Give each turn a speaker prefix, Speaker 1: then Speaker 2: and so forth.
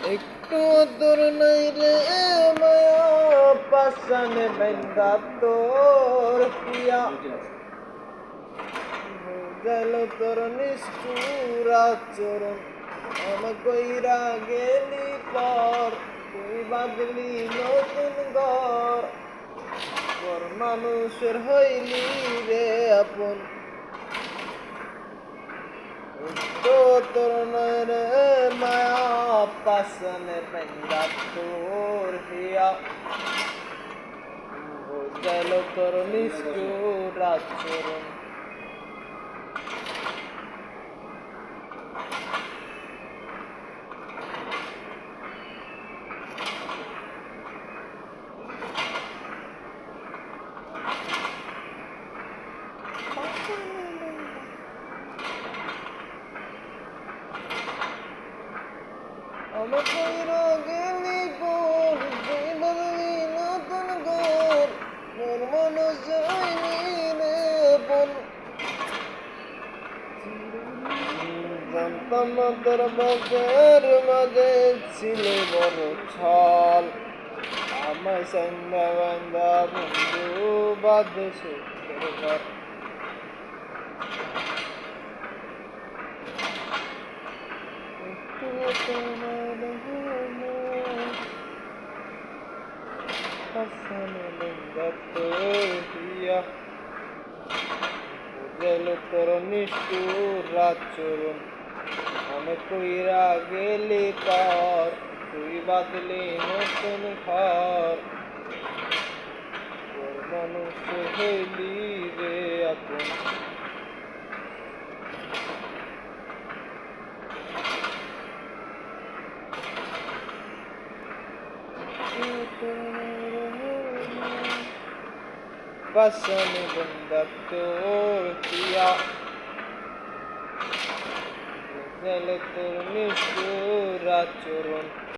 Speaker 1: একটু দূর নাই রে মায়া পাশানে বেন্দা তোর পিয়া গেল তোর নিষ্ঠুর আচরণ আমার কইরা গেলি পর তুই বাদলি নতুন ঘর পর মানুষের হইলি রে আপন তো তোর নয় রে মায়া পাশানে বেন্দা তোর হিয়া গেল তোর নিষ্ঠুর আচরণ আমার কইরা গেলি পর তুই বললি নতুন ঘর মোর মানুষ হইলি রে আপন জানতাম না তোর বুকের মাঝে ছিল বড় ছল আমায় সন্ধ্যা বান্ধা বন্ধু বাদে সুখের ঘর তোর নিষ্ঠুর আচরণ আমি কইরা গেলি পর তুই বাদলি নতুন ঘর তোর মানুষ হইলি রে আপন পাশানে বেন্দা তোর পিয়া গেল তোর নিষ্ঠুর আচরণ